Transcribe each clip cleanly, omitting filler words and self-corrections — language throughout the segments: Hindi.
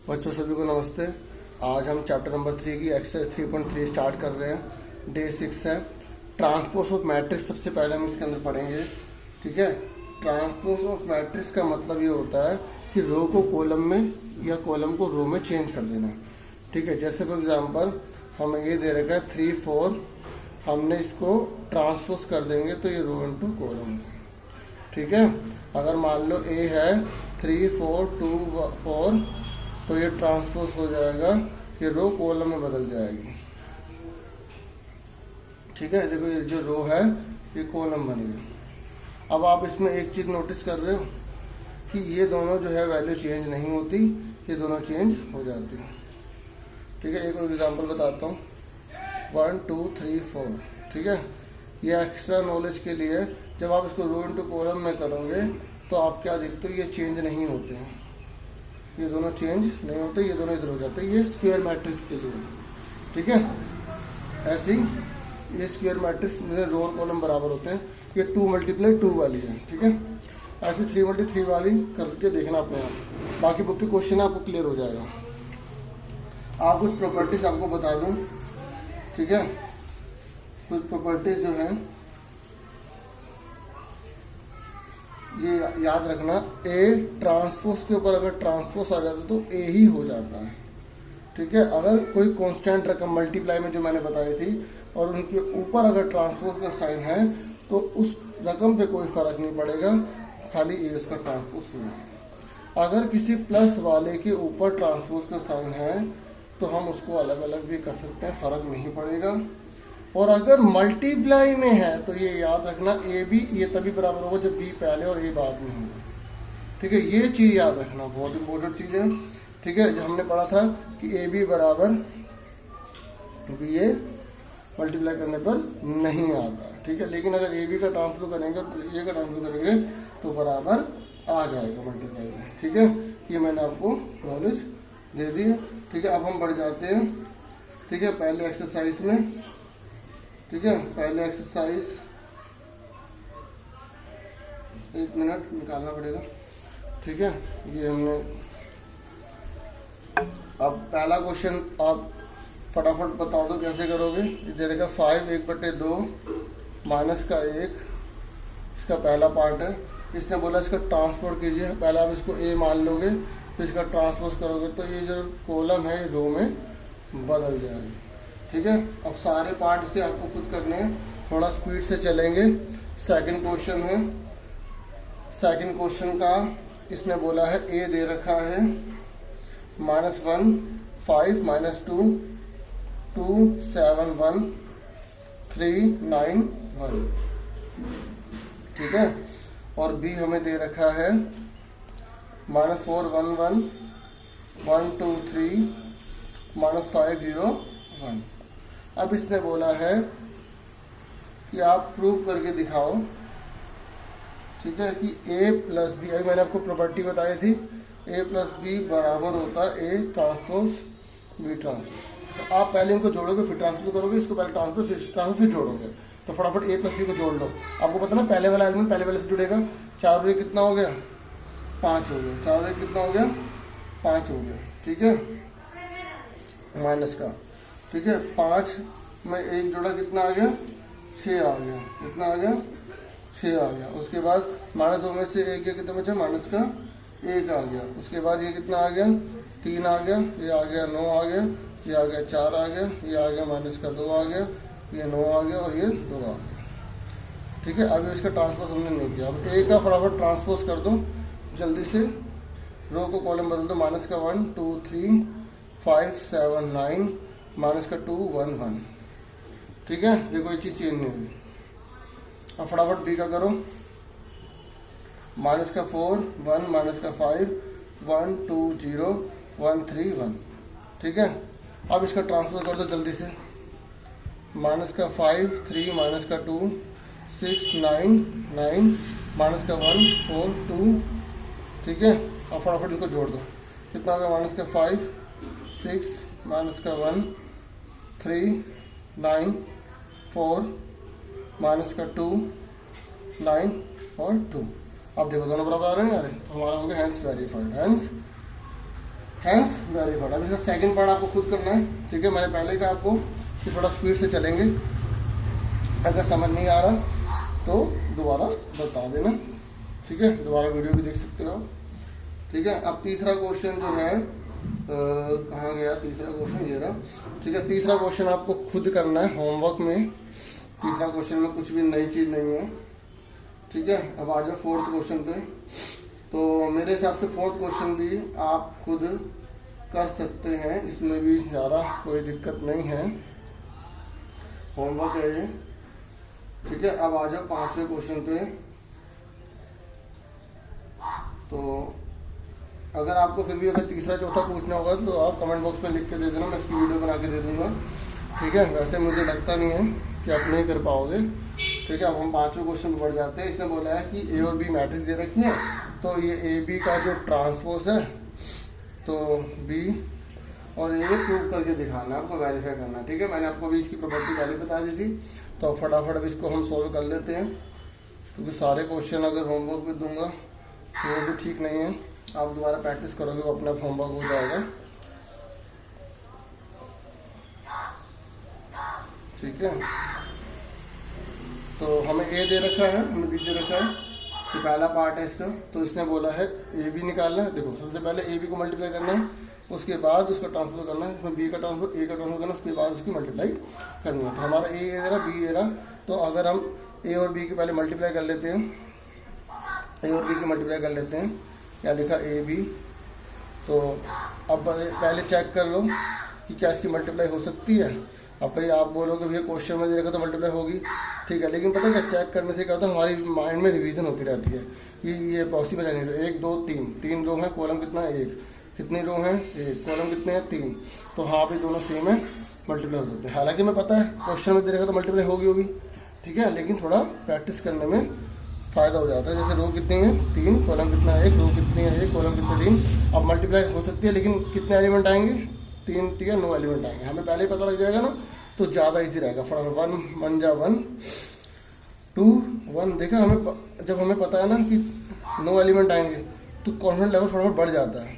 बच्चों सभी को नमस्ते। आज हम चैप्टर नंबर 3 की एक्सरसाइज 3.3 स्टार्ट कर रहे हैं। डे 6 है। ट्रांसपोज ऑफ मैट्रिक्स सबसे पहले हम इसके अंदर पढ़ेंगे। ठीक है। ट्रांसपोज ऑफ मैट्रिक्स का मतलब ये होता है कि रो को कॉलम में या कॉलम को रो में चेंज कर देना। ठीक है। जैसे फॉर एग्जांपल हमें ये दे रखा है 3 4, हमने इसको ट्रांसपोज कर देंगे तो ये रो इनटू कॉलम। ठीक है। अगर मान लो ए है 3 4 2 4 तो ये ट्रांसपोज हो जाएगा, ये रो कॉलम में बदल जाएगी। ठीक है। देखो ये जो रो है ये कॉलम बन गया। अब आप इसमें एक चीज़ नोटिस कर रहे हो कि ये दोनों जो है वैल्यू चेंज नहीं होती, ये दोनों चेंज हो जाती है। ठीक है। एक और एग्जांपल बताता हूँ 1 2 3 4। ठीक है। ये एक्स्ट्रा नॉलेज के लिए जब आप इसको रो इनटू कॉलम में करोगे तो आप क्या देखते हो, ये चेंज नहीं होते हैं, ये दोनों चेंज नहीं होते, ये दोनों इधर हो जाते हैं। ये स्क्वायर मैट्रिक्स के लिए। ठीक है। ऐसे ही ये स्क्वायर मैट्रिक्स में रो और कॉलम बराबर होते हैं। ये 2 × 2 वाली है। ठीक है। ऐसे 3 × 3 वाली करके देखना अपने आप, बाकी बुक के क्वेश्चन आपको क्लियर हो जाएगा। आप कुछ प्रॉपर्टीज आपको बता दूं। ठीक है। कुछ प्रॉपर्टीज जो हैं ये याद रखना, ए ट्रांसपोज के ऊपर अगर ट्रांसपोज आ जाता तो ए ही हो जाता है। ठीक है। अगर कोई कांस्टेंट रकम मल्टीप्लाई में जो मैंने बताई थी और उनके ऊपर अगर ट्रांसपोज का साइन है तो उस रकम पे कोई फर्क नहीं पड़ेगा, खाली ए उसका ट्रांसपोज होगा। अगर किसी प्लस वाले के ऊपर ट्रांसपोज का साइन है तो हम उसको अलग अलग भी कर सकते हैं, फर्क नहीं पड़ेगा। और अगर मल्टीप्लाई में है तो ये याद रखना, ए बी ये तभी बराबर होगा जब बी पहले और ए बाद में होगा। ठीक है। ये चीज़ याद रखना, बहुत इंपॉर्टेंट चीज़ है। ठीक है। जब हमने पढ़ा था कि ए बी बराबर बी ए मल्टीप्लाई करने पर नहीं आता। ठीक है। लेकिन अगर ए बी का ट्रांसफर करेंगे और ए का ट्रांसफर करेंगे तो बराबर आ जाएगा मल्टीप्लाई में। ठीक है। ये मैंने आपको नॉलेज दे दी है। ठीक है। अब हम बढ़ जाते हैं। ठीक है। पहले एक्सरसाइज में। ठीक है। पहले एक्सरसाइज 1 मिनट निकालना पड़ेगा। ठीक है। ये हमने अब पहला क्वेश्चन आप फटाफट बता दो कैसे करोगे। ये दे देगा 5 1/2 माइनस का 1, इसका पहला पार्ट है। इसने बोला इसका ट्रांसपोर्ट कीजिए। पहले आप इसको ए मान लोगे, फिर इसका ट्रांसपोज करोगे तो ये जो कॉलम है रो में बदल जाएगा। ठीक है। अब सारे पार्ट इसके आपको खुद करने हैं, थोड़ा स्पीड से चलेंगे। सेकंड क्वेश्चन है। सेकंड क्वेश्चन का इसने बोला है ए दे रखा है -1 5 -2 2 7 1 3 9 1। ठीक है। और बी हमें दे रखा है -4 1 1 1 2 3 -5 0 1। अब इसने बोला है कि आप प्रूव करके दिखाओ। ठीक है। कि a प्लस बी, अभी मैंने आपको प्रॉपर्टी बताई थी, a प्लस बी बराबर होता है a ट्रांसपोज बी ट्रांसपोज। तो आप पहले इनको जोड़ोगे फिर ट्रांसपोज करोगे, इसको पहले ट्रांसपोज फिर ट्रांसपोज फिर जोड़ोगे। तो फटाफट a प्लस बी को जोड़ लो। आपको पता ना पहले वाला एलिमेंट पहले वाले से जुड़ेगा। 4 और 1 कितना हो गया, 5 हो गया। 4 और 1 कितना हो गया, 5 हो गया। ठीक है। माइनस का। ठीक है। 5 में 1 जोड़ा कितना आ गया, 6 आ गया। कितना आ गया, 6 आ गया। उसके बाद -2 में से 1 कितना बचा, माइनस का 1 आ गया। उसके बाद ये कितना आ गया, 3 आ गया। ये आ गया 9 आ गया। ये आ गया 4 आ गया। ये आ गया माइनस का 2 आ गया। ये 9 आ गया और ये 2 आ गया। ठीक है। अभी इसका ट्रांसपोज हमने नहीं किया। अब ए का फटाफट ट्रांसपोज कर दो जल्दी से। रो को कॉलम बदल दो। -1 2 3 5 7 9 -2 1 1। ठीक है। ये कोई चीज़ चेंज नहीं हुई। अब फटाफट बी का करो। -4 1 -5 1 2 0 1 3 1। ठीक है। अब इसका ट्रांसफर कर दो जल्दी से। -5 3 -2 6 9 9 -1 4 2। ठीक है। अब फटाफट इसको जोड़ दो। कितना होगा, -5 6 -1 3 9 4 -2 9 और 2। अब देखो दोनों बराबर आ रहे हैं। तो हमारा हो गया हैंस वेरीफाइड। Hence verified. अब इसका सेकंड पार्ट आपको खुद करना है, ठीक है। मैंने पहले कहा आपको कि थोड़ा स्पीड से चलेंगे, अगर समझ नहीं आ रहा तो दोबारा बता देना, ठीक है। दोबारा वीडियो भी देख सकते हो आप, ठीक है। अब तीसरा क्वेश्चन जो है कहाँ गया तीसरा क्वेश्चन, ये रहा, ठीक है। तीसरा क्वेश्चन आपको खुद करना है होमवर्क में। तीसरा क्वेश्चन में कुछ भी नई चीज़ नहीं है, ठीक है। अब आ जाओ फोर्थ क्वेश्चन पे। तो मेरे हिसाब से फोर्थ क्वेश्चन भी आप खुद कर सकते हैं, इसमें भी ज़्यादा कोई दिक्कत नहीं है, होमवर्क है ये, ठीक है। अब आ जाओ पांचवें क्वेश्चन पे। तो अगर आपको फिर भी अगर तीसरा चौथा पूछना होगा तो आप कमेंट बॉक्स में लिख के दे देना, मैं इसकी वीडियो बना के दे दूंगा, ठीक है। वैसे मुझे लगता नहीं है कि आप नहीं कर पाओगे, ठीक है। अब हम पांचवें क्वेश्चन पर बढ़ जाते हैं। इसने बोला है कि ए और बी मैट्रिक्स दे रखी है, तो ये ए बी का जो ट्रांसपोज है तो बी और ये प्रूव करके दिखाना, आपको वेरीफाई करना, ठीक है। मैंने आपको अभी इसकी प्रॉपर्टी पहले बता दी थी, तो फटाफट अब इसको हम सॉल्व कर लेते हैं, क्योंकि सारे क्वेश्चन अगर होमवर्क में दूंगा तो वो भी ठीक नहीं है। आप दोबारा प्रैक्टिस करोगे वो अपना होमवर्क हो जाएगा, ठीक है। तो हमें ए दे रखा है, हमें बी दे रखा है, तो पहला पार्ट है इसका। तो इसने बोला है ए बी निकालना है। देखो सबसे पहले ए बी को मल्टीप्लाई करना है, उसके बाद उसका ट्रांसफर करना है, उसमें बी का ट्रांसफर ए का ट्रांसफर करना है, उसके बाद उसकी मल्टीप्लाई करनी है। तो हमारा ए दे रहा, बी दे रहा, तो अगर हम ए और बी की पहले मल्टीप्लाई कर लेते हैं, ए और बी की मल्टीप्लाई कर लेते हैं, क्या लिखा ए बी। तो अब पहले चेक कर लो कि क्या इसकी मल्टीप्लाई हो सकती है। अब भाई आप बोलोगे भैया क्वेश्चन में दे रखा तो मल्टीप्लाई होगी, ठीक है, लेकिन पता है क्या, चेक करने से क्या होता है, हमारी माइंड में रिवीजन होती रहती है कि ये पॉसिबल है नहीं। 1 2 3 3 रो हैं, कॉलम कितना है 1, कितनी रो हैं 1, कॉलम कितने हैं 3, तो हाँ भाई दोनों सेम है, मल्टीप्लाई हो सकते हैं। हालांकि मैं पता है क्वेश्चन में दे रखा तो मल्टीप्लाई होगी, ठीक है, लेकिन थोड़ा प्रैक्टिस करने में फ़ायदा हो जाता है। जैसे रो कितनी है 3, कॉलम कितना है 1, रो कितनी है 1, कॉलम कितने 3। अब मल्टीप्लाई हो सकती है, लेकिन कितने एलिमेंट आएंगे 3 3 9 एलिमेंट आएंगे, हमें पहले ही पता लग जाएगा ना, तो ज़्यादा इजी रहेगा। फटाफट 1 1 जा 1 2 1, देखा हमें जब हमें पता है ना कि 9 एलिमेंट आएंगे तो कॉन्फिडेंस लेवल फटाफट बढ़ जाता है,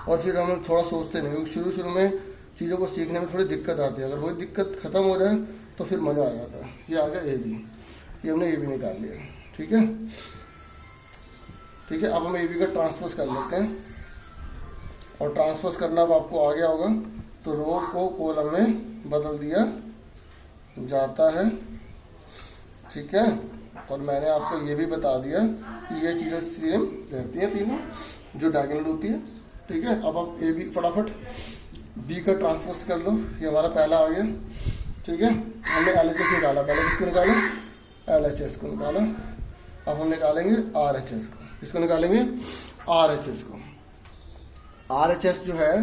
और फिर हम थोड़ा सोचते नहीं, क्योंकि शुरू में चीज़ों को सीखने में थोड़ी दिक्कत आती है। अगर वही दिक्कत ख़त्म हो जाए तो फिर मज़ा आ जाता है। ये आ गया ए बी, ये हमने ए बी निकाल लिया, ठीक है, ठीक है। अब हम ए बी का ट्रांसपोज कर लेते हैं, और ट्रांसपोज करना अब आपको आ गया होगा, तो रो को कॉलम में बदल दिया जाता है, ठीक है। और मैंने आपको ये भी बता दिया कि ये चीज़ें सेम रहती हैं तीनों जो डायगोनल होती है, ठीक है। अब आप ए बी फटाफट बी का ट्रांसपोज कर लो, ये हमारा पहला आ गया, ठीक है। हमने एल एच एस निकाला, पहले किसको निकाला एल एच एस को निकाला, अब हम निकालेंगे आर एच एस को, किसको निकालेंगे आर एच एस को। आर एच एस जो है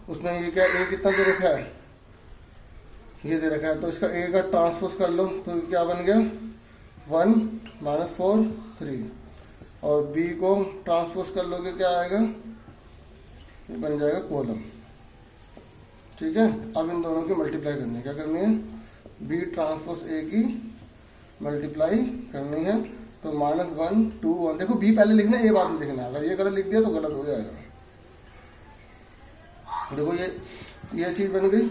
उसमें ये क्या ए कितना दे रखा है, ये दे रखा है, तो इसका ए का ट्रांसपोज कर लो, तो क्या बन गया 1 -4 3, और बी को ट्रांसपोज कर लोगे क्या आएगा, ये बन जाएगा कॉलम, ठीक है। अब इन दोनों की मल्टीप्लाई करनी है, क्या करनी है बी ट्रांसपोज ए की मल्टीप्लाई करनी है, तो -1 2 1, देखो बी पहले लिखना है, ए बाद में लिखना है, अगर ये गलत लिख दिया तो गलत हो जाएगा। देखो ये चीज़ बन गई।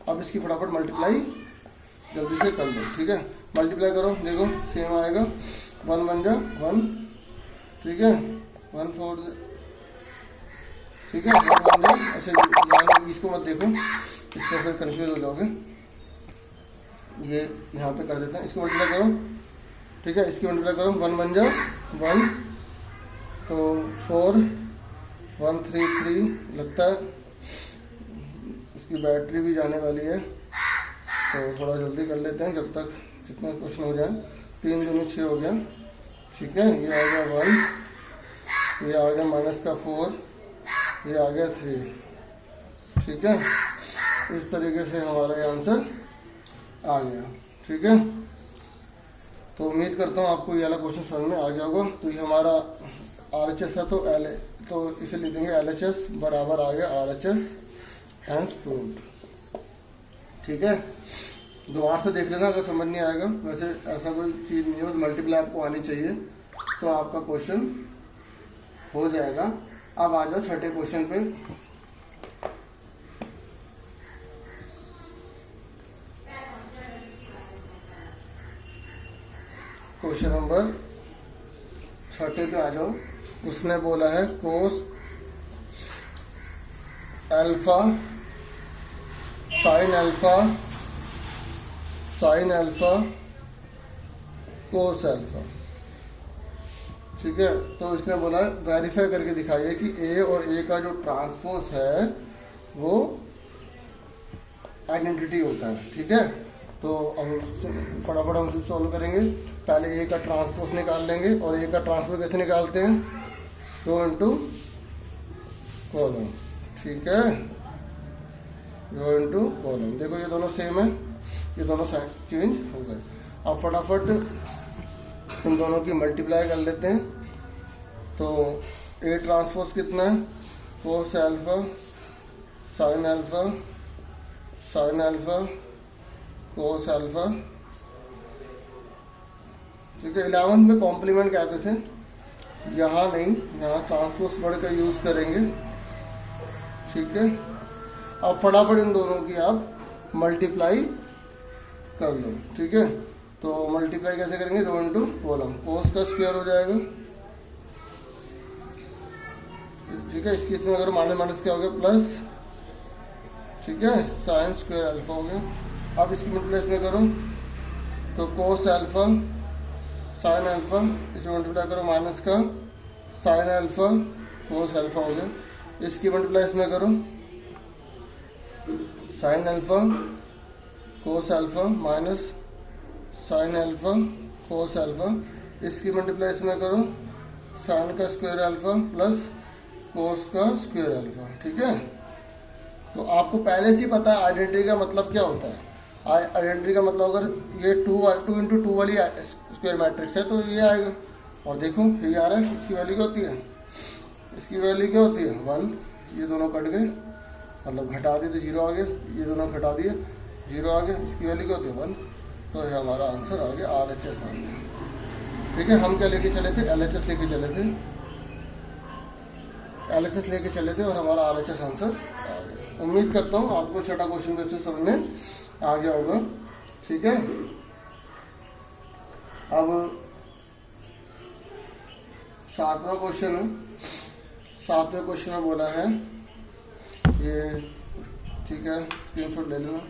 अब इसकी फटाफट मल्टीप्लाई जल्दी से कर लो, ठीक है, मल्टीप्लाई करो, देखो सेम आएगा 1 1 जा 1, ठीक है, 1 4, ठीक है, 1 1 जा, ऐसे इसको मत देखो, इसको फिर कंफ्यूज हो जाओगे। ये यहाँ पे कर देते हैं, इसको मल्टीप्लाई करो, ठीक है, इसकी मल्टीप्लाई करो 1 1 जा 1, तो 4 1 3 3, लगता है इसकी बैटरी भी जाने वाली है, तो थोड़ा जल्दी कर लेते हैं जब तक जितने क्वेश्चन हो जाए। 3 दूनी 6 हो गया, ठीक है, ये आ गया 1, ये आ गया -4, ये आ गया 3, ठीक है। इस तरीके से हमारा ये आंसर आ गया, ठीक है। तो उम्मीद करता हूँ आपको ये वाला क्वेश्चन समझ में आ गया होगा। तो ये हमारा आर एच एस है, तो इसे लिख देंगे एल एच एस बराबर आ गया R H S, hence proved, ठीक है। दोबारा से देख लेना अगर समझ नहीं आएगा, वैसे ऐसा कोई चीज़ नहीं है, मल्टीप्लाई आपको आनी चाहिए तो आपका क्वेश्चन हो जाएगा, अब आ जाओ छठे क्वेश्चन पे। क्वेश्चन नंबर छठे पे आ जाओ। उसने बोला है cos alpha sine alpha cos alpha. ठीक है, तो इसने बोला वेरीफाई करके दिखाइए कि ए और ए का जो ट्रांसपोज है वो आइडेंटिटी होता है। ठीक है, तो हम फटाफट हम इसे सॉल्व करेंगे। पहले ए का ट्रांसपोज निकाल लेंगे, और ए का ट्रांसपोज कैसे निकालते हैं, रो इनटू कॉलम। ठीक है, रो इनटू कॉलम। देखो ये दोनों सेम है, ये दोनों चेंज हो गए। अब फटाफट इन दोनों की मल्टीप्लाई कर लेते हैं। तो ए ट्रांसपोज कितना है, cos alpha sine alpha cos alpha. ठीक है, 11th में कॉम्प्लीमेंट कहते थे, यहाँ नहीं, यहाँ ट्रांसपोज वर्ड का यूज करेंगे। ठीक है, अब फटाफट इन दोनों की आप मल्टीप्लाई कर लो। ठीक है, तो मल्टीप्लाई कैसे करेंगे, रो इनटू कॉलम, कोस का स्क्वायर हो जाएगा। ठीक है, इसकी इसमें अगर माइनस माइनस क्या हो गया, प्लस। ठीक है, साइन स्क्वायर अल्फा हो गया। अब इसकी मल्टीप्लाई इसमें करो तो कोस अल्फा साइन अल्फा, इसमें मल्टीप्लाई करो माइनस का साइन अल्फा कोस अल्फा हो गया। इसकी मल्टीप्लाई इसमें करो sine alpha cos alpha minus sine alpha cos alpha. इसकी मल्टीप्लाई इसमें करो साइन का स्क्वायर अल्फा प्लस कोस का स्क्वायर अल्फा। ठीक है, तो आपको पहले से ही पता है आइडेंटिटी का मतलब क्या होता है। आइडेंटिटी का मतलब अगर ये 2 इंटू 2 वाली स्क्वायर मैट्रिक्स है तो ये आएगा। और देखो ये आ रहा है, इसकी वैल्यू क्या होती है, इसकी वैल्यू क्या होती है 1। ये दोनों कट गए, मतलब घटा दिए तो 0 आ गया, ये दोनों घटा दिए 0 आ गया, इसकी वैल्यू क्या होती है 1। तो ये हमारा आंसर आ गया, RHS आ गया। ठीक है, हम क्या लेके चले थे, LHS लेके चले थे, LHS लेके चले थे और हमारा RHS आंसर आ गया। उम्मीद करता हूँ आपको छठा क्वेश्चन भी अच्छे समझ में आ गया होगा। ठीक है, अब 7वां क्वेश्चन है। 7वें क्वेश्चन में बोला है ये, ठीक है, स्क्रीनशॉट ले लेना।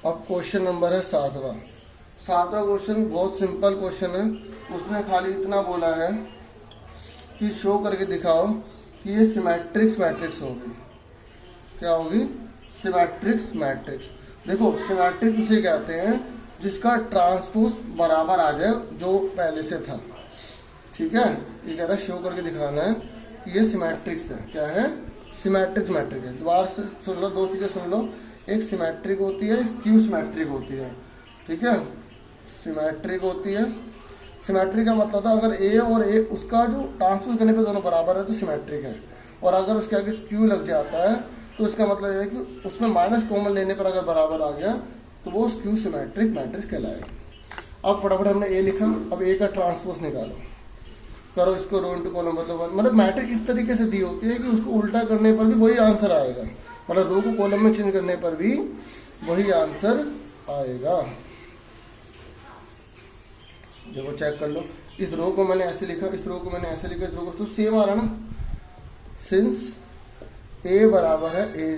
अब क्वेश्चन नंबर है 7वां क्वेश्चन बहुत सिंपल क्वेश्चन है। उसने खाली इतना बोला है कि शो करके दिखाओ कि ये सिमेट्रिक्स मैट्रिक्स होगी। क्या होगी, सिमेट्रिक्स मैट्रिक्स। देखो सिमेट्रिक उसे कहते हैं जिसका ट्रांसपोज बराबर आ जाए जो पहले से था। ठीक है, ये कह रहा है शो करके दिखाना है कि ये सिमेट्रिक्स है। क्या है, सिमेट्रिक्स मैट्रिक्स है। दोबारा से सुन लो, दो चीज़ें सुन लो, एक सिमेट्रिक होती है, स्क्यू सिमेट्रिक होती है। ठीक है, सिमेट्रिक होती है, सिमेट्रिक का मतलब था अगर ए और ए उसका जो ट्रांसपोज करने पे दोनों बराबर है तो सिमेट्रिक है। और अगर उसके आगे स्क्यू लग जाता है तो इसका मतलब है कि उसमें माइनस कॉमन लेने पर अगर बराबर आ गया तो वो स्क्यू सिमेट्रिक मैट्रिक्स कहलाएगा। अब फटाफट हमने ए लिखा, अब ए का ट्रांसपोज निकालो, करो इसको रो इनटू कॉलम मतलब मैट्रिक्स इस तरीके से दी होती है कि उसको उल्टा करने पर भी वही आंसर आएगा, मतलब रो को कॉलम में चेंज करने पर भी वही आंसर आएगा। देखो चेक कर लो, इस रो को मैंने ऐसे लिखा, इस रो को मैंने ऐसे लिखा, इस रो को तो सेम आ रहा ना। सिंस ए बराबर है ए,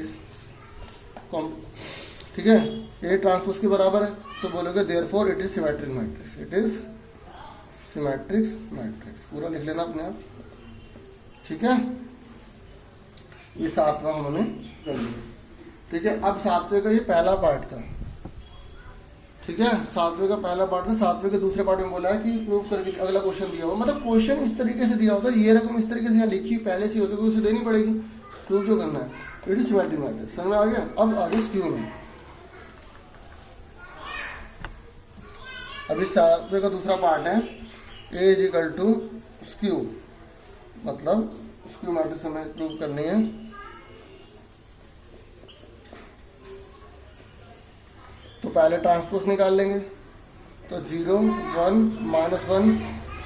ठीक है, ए ट्रांसपोज के बराबर है तो बोलोगे therefore it is symmetric matrix, it is symmetrics matrix. पूरा लिख लेना अपने आप। ठीक है, ये 7वां हमने कर लिया। ठीक है, अब 7वें का ये पहला पार्ट था। ठीक है, 7वें का पहला पार्ट था। 7वें के दूसरे पार्ट में बोला है कि प्रूव करके अगला क्वेश्चन दिया हुआ, मतलब क्वेश्चन इस तरीके से दिया होता है, ये रकम इस तरीके से यहाँ लिखी पहले से होती है, उसे देनी पड़ेगी, प्रूव जो करना है। इट इज सिमेट्रिक मैट्रिक्स, समझ में आ गया। अब आगे स्क्यू में, अभी 7वें का दूसरा पार्ट है ए इज इक्वल टू स्क्यू, मतलब स्क्यू मैट्रिक्स हमें प्रूव करनी है। तो पहले ट्रांसपोज निकाल लेंगे, तो 0 1 -1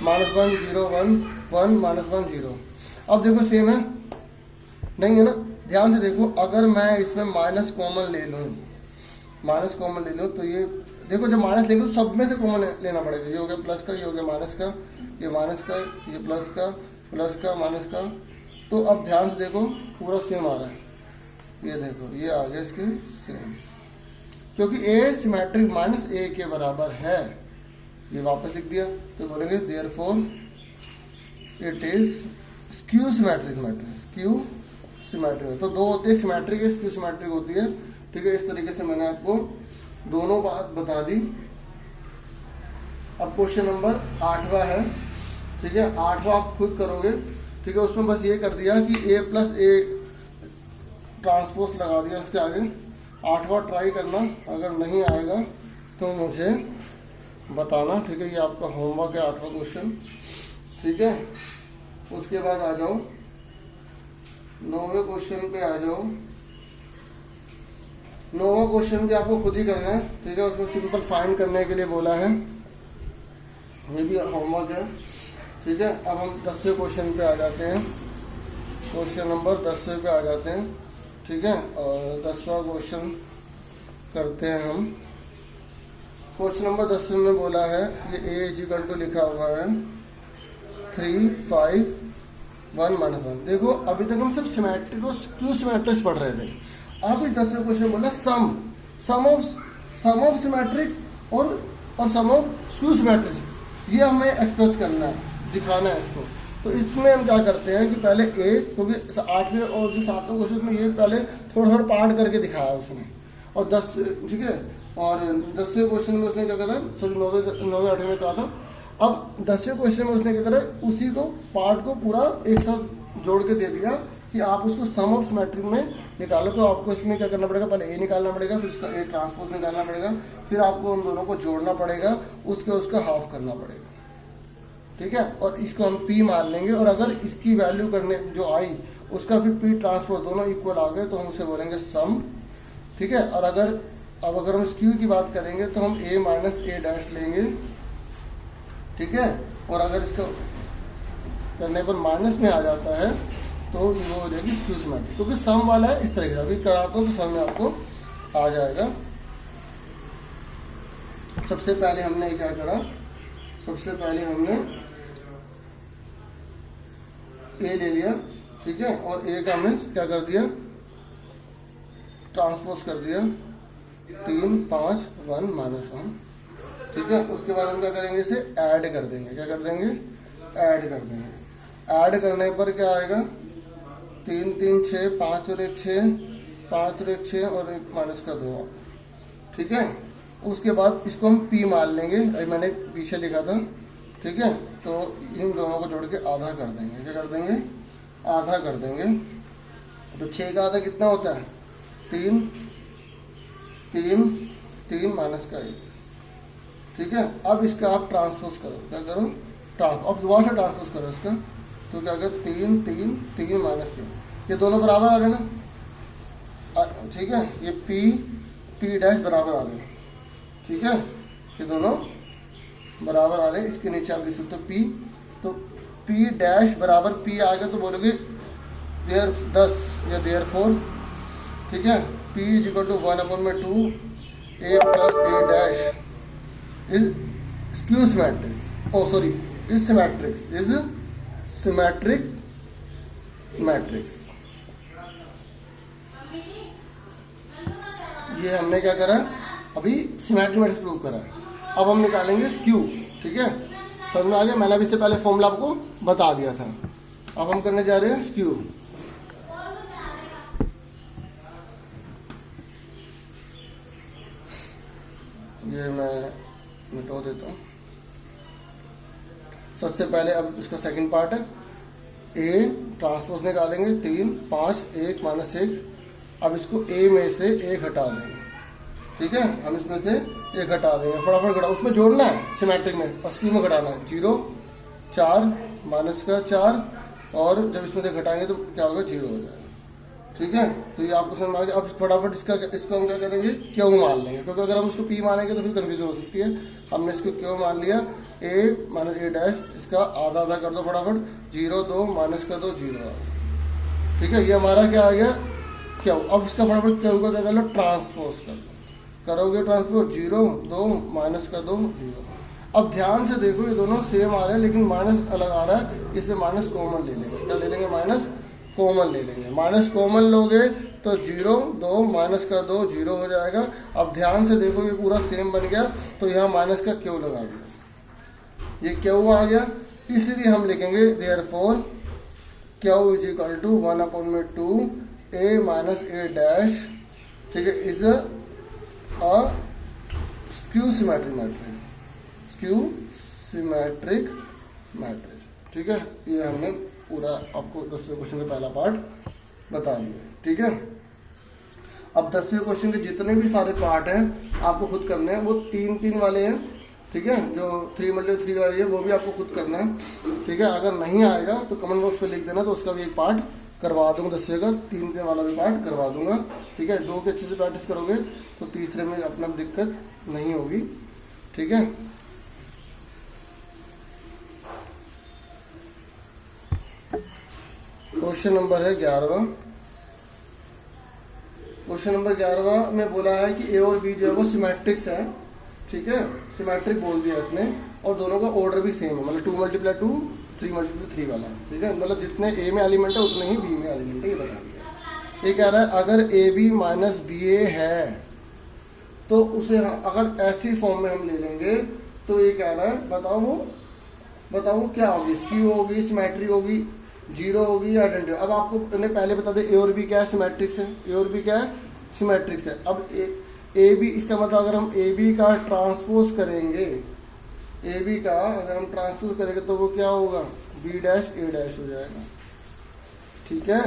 -1 0 1 1 -1 0। अब देखो सेम है नहीं है ना, ध्यान से देखो, अगर मैं इसमें माइनस कॉमन ले लूँ तो ये देखो जब माइनस लेंगे तो सब में से कॉमन लेना पड़ेगा। ये हो गया प्लस का, ये हो गया माइनस का, ये माइनस का, ये प्लस का माइनस का। तो अब ध्यान से देखो पूरा सेम आ रहा है, ये देखो ये आ गया इसके सेम, क्योंकि ए सिमेट्रिक माइनस ए के बराबर है। ये वापस लिख दिया तो बोलेंगे therefore it is skew symmetric matrix, skew symmetric. तो दो होते हैं, सिमेट्रिक है, स्क्यू सिमेट्रिक होती है। ठीक है, इस तरीके से मैंने आपको दोनों बात बता दी। अब क्वेश्चन नंबर 8वां है। ठीक है, 8वां आप खुद करोगे। ठीक है, उसमें बस ये कर दिया कि a प्लस ए ट्रांसपोज लगा दिया उसके आगे। 8वां ट्राई करना, अगर नहीं आएगा तो मुझे बताना। ठीक है, ये आपका होमवर्क है 8वां क्वेश्चन। ठीक है, उसके बाद आ जाओ 9वें क्वेश्चन पे आ जाओ। 9वां क्वेश्चन भी आपको खुद ही करना है। ठीक है, उसमें सिंपल फाइंड करने के लिए बोला है, ये भी होमवर्क है। ठीक है, अब हम 10वें क्वेश्चन पे आ जाते हैं। क्वेश्चन नंबर 10वें पे आ जाते हैं। ठीक है, और 10वां क्वेश्चन करते हैं हम। क्वेश्चन नंबर 10 में बोला है ये a इक्वल टू लिखा हुआ है 3 5 1 -1। देखो अभी तक हम सिर्फ सिमेट्रिक और स्क्यू सिमेट्रिक्स पढ़ रहे थे। अब इस 10वें क्वेश्चन बोला सम ऑफ सिमेट्रिक्स और सम ऑफ स्क्यू सिमेट्रिक्स। ये हमें एक्सप्रेस करना है, दिखाना है इसको। तो इसमें हम क्या करते हैं कि पहले ए, क्योंकि 8वें और जो 7वें क्वेश्चन में ये पहले थोड़ा पार्ट करके दिखाया उसने, और 10 ठीक है, और 10वें क्वेश्चन में उसने क्या करा, सॉरी 9वें 8वें में कहा था। अब 10वें क्वेश्चन में उसने क्या करा, उसी को पार्ट को पूरा एक साथ जोड़ के दे दिया कि आप उसको सम ऑफ सिमेट्रिक में निकालो। तो आपको इसमें क्या करना पड़ेगा, पहले ए निकालना पड़ेगा, फिर इसका ए ट्रांसपोज निकालना पड़ेगा, फिर आपको उन दोनों को जोड़ना पड़ेगा, उसका हाफ करना पड़ेगा। ठीक है, और इसको हम P मान लेंगे, और अगर इसकी वैल्यू करने जो आई उसका फिर P ट्रांसपोज दोनों इक्वल आ गए तो हम उसे बोलेंगे सम। ठीक है, और अगर हम स्क्यू की बात करेंगे तो हम a माइनस ए डैश लेंगे। ठीक है, और अगर इसको करने पर माइनस में आ जाता है तो वो हो जाएगी स्क्यू सिमेट्रिक, क्योंकि सम वाला है इस तरह से। अभी कराता हूँ तो सम में आपको आ जाएगा। सबसे पहले हमने क्या करा, सबसे पहले हमने ए ले लिया। ठीक है, और ए का हमने क्या कर दिया, ट्रांसपोज कर दिया 3 5 1 -1। ठीक है, उसके बाद हम क्या करेंगे, इसे ऐड कर देंगे। क्या कर देंगे, ऐड कर देंगे। ऐड करने पर क्या आएगा, 3 3 6 5 और 1 6 5 और 1 6 और 1 माइनस का 2। ठीक है, उसके बाद इसको हम P मान लेंगे, अभी मैंने पीछे लिखा था। ठीक है, तो इन दोनों को जोड़ के आधा कर देंगे। क्या कर देंगे, आधा कर देंगे। तो 6 का आधा कितना होता है, 3 3 3 माइनस का 1। ठीक है, अब इसका आप ट्रांसपोज करो। क्या करो, अब दोबारा से ट्रांसपोज करो इसका। तो क्या कर 3 3 3 -3, ये दोनों बराबर आ रहे ना। ठीक है, ये P डैश बराबर आ रहे। ठीक है, ये दोनों बराबर आ रहे हैं। इसके नीचे आप लिख सकते हो P, तो P डैश बराबर P आ गया तो बोलोगे देयर 10 या देयर 4। ठीक है, P equal to 1/2 a plus a dash is skew symmetrics, o sorry is symmetrics, is symmetric matrix. ये हमने क्या करा, अभी सिमेट्रिक मैट्रिक्स प्रूव करा। अब हम निकालेंगे स्क्यू। ठीक है, समझ में आ गया, मैंने अभी से पहले फॉर्मूला आपको बता दिया था। अब हम करने जा रहे हैं स्क्यू। ये मैं मिटा देता हूँ। सबसे पहले अब इसका सेकंड पार्ट है, ए ट्रांसपोज निकालेंगे 3 5 1 -1। अब इसको ए में से 1 हटा देंगे। ठीक है, हम इसमें से 1 हटा देंगे, फटाफट घटा, उसमें जोड़ना है सिमेट्रिक में, असली में घटाना है। 0 4 माइनस का 4, और जब इसमें से घटाएंगे तो क्या होगा, 0 हो जाएगा। ठीक है, तो ये आपको समझ में आ गया। अब फटाफट इसको हम क्या करेंगे, क्यों मान लेंगे, क्योंकि अगर हम उसको पी मानेंगे तो फिर कन्फ्यूजन हो सकती है। हमने इसको क्यों मान लिया, ए माइनस ए डैश, इसका आधा आधा कर दो फटाफट, 0 2 माइनस कर दो 0। ठीक है, ये हमारा क्या आ गया, क्यों। अब इसका फटाफट क्यों का क्या कर लो, ट्रांसपोज कर दो, करोगे ट्रांसपोज 0 2 माइनस कर दो 0। अब ध्यान से देखो, ये दोनों सेम आ रहे हैं लेकिन माइनस अलग आ रहा है, इसलिए माइनस कॉमन ले लेंगे। क्या ले लेंगे, माइनस कॉमन ले लेंगे। माइनस कॉमन लोगे तो 0 2 माइनस का 2 0 हो जाएगा। अब ध्यान से देखो, ये पूरा सेम बन गया, तो यहाँ माइनस का क्यों लगा दिया, ये क्यों आ गया, इसलिए हम लिखेंगे therefore Q is equal to 1/2 A minus A dash, ठीक है, is a skew symmetric matrix, skew symmetric matrix. ठीक है, ये हमने पूरा आपको 10वें क्वेश्चन का पहला पार्ट बता दिया। ठीक है, अब 10वें क्वेश्चन के जितने भी सारे पार्ट हैं आपको खुद करने हैं, वो 3 वाले हैं। ठीक है, जो 3×3 वाली है वो भी आपको खुद करना है। ठीक है, अगर नहीं आएगा तो कमेंट बॉक्स पे लिख देना, तो उसका भी एक पार्ट करवा दूंगा 10वें का, 3 वाला भी पार्ट करवा दूंगा। ठीक है, 2 के अच्छे से प्रैक्टिस करोगे तो तीसरे में अपना दिक्कत नहीं होगी। ठीक है, क्वेश्चन नंबर है 11वां। क्वेश्चन नंबर 11वां में बोला है कि ए और बी जो है वो सिमेट्रिक्स है। ठीक है, सिमेट्रिक बोल दिया इसने, और दोनों का ऑर्डर भी सेम है, मतलब 2 × 2 3×3 वाला। ठीक है, मतलब जितने ए में एलिमेंट है उतने ही बी में एलिमेंट है, ये बता दिया। ये कह रहा है अगर ए बी माइनस बी ए है तो उसे अगर ऐसी फॉर्म में हम ले लेंगे तो ये कह रहा है बताओ वो क्या होगी, स्क्यू होगी, सिमेट्री होगी, 0 होगी या आइडेंटिटी। अब आपको मैंने पहले बता दें ए और बी क्या है, सिमेट्रिक्स है, ए और बी क्या है, सिमेट्रिक्स है। अब ए बी, इसका मतलब अगर हम ए बी का ट्रांसपोज करेंगे, ए बी का अगर हम ट्रांसपोज करेंगे तो वो क्या होगा, बी डैश ए डैश हो जाएगा। ठीक है,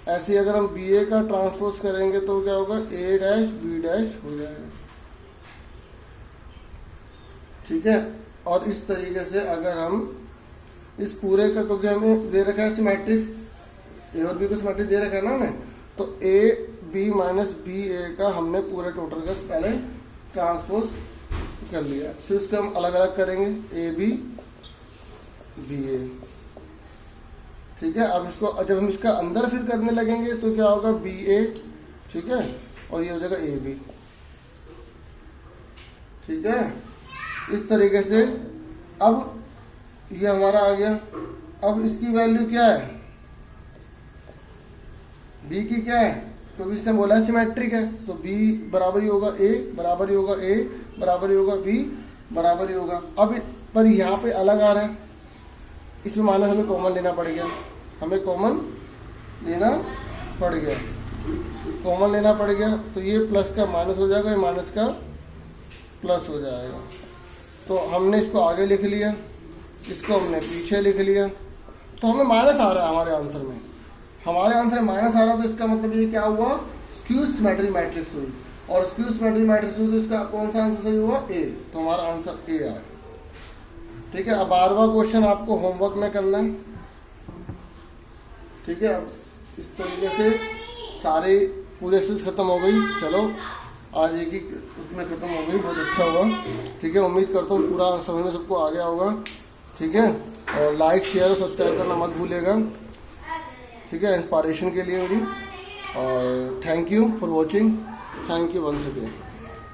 ऐसे अगर हम बी ए का ट्रांसपोज करेंगे तो क्या होगा, ए डैश बी डैश हो जाएगा। ठीक है, और इस तरीके से अगर हम इस पूरे का, क्योंकि हमें दे रखा है सिमेट्रिक्स, ए और बी को सिमेट्रिक दे रखा है ना हमें, तो ए बी माइनस बी ए का हमने पूरे टोटल का पहले ट्रांसपोज कर लिया। फिर उसको हम अलग अलग करेंगे, ए बी बी ए। ठीक है, अब इसको जब हम इसका अंदर फिर करने लगेंगे तो क्या होगा, बी ए, ठीक है, और ये हो जाएगा ए बी। ठीक है, इस तरीके से अब ये हमारा आ गया। अब इसकी वैल्यू क्या है, b की क्या है, क्योंकि इसने बोला है सिमेट्रिक है, तो b बराबर ही होगा a, बराबर ही होगा a, बराबर ही होगा b, बराबर ही होगा। अब पर यहाँ पे अलग आ रहा है, इसमें माइनस हमें कॉमन लेना पड़ गया, हमें कॉमन लेना पड़ गया, कॉमन लेना पड़ गया, तो ये प्लस का माइनस हो जाएगा, ये माइनस का प्लस हो जाएगा। तो हमने इसको आगे लिख लिया, इसको हमने पीछे लिख लिया, तो हमें माइनस आ रहा है हमारे आंसर में, हमारे आंसर में माइनस आ रहा है, तो इसका मतलब ये क्या हुआ, स्क्यू सिमेट्रिक मैट्रिक्स हुई, और स्क्यू सिमेट्रिक मैट्रिक्स हुई तो इसका कौन सा आंसर सही हुआ, ए, तो हमारा आंसर ए आया। ठीक है, अब 12वां क्वेश्चन आपको होमवर्क में करना है। ठीक है, अब इस तरीके से सारे पूरी एक्सरसाइज खत्म हो गई। चलो आज एक ही उसमें खत्म हो गई, बहुत अच्छा हुआ। ठीक है, उम्मीद करता हूँ पूरा समझ में सबको आ गया होगा। ठीक है, और लाइक शेयर और सब्सक्राइब करना मत भूलिएगा। ठीक है, इंस्पायरेशन के लिए मेरी, और thank you for watching, thank you once again.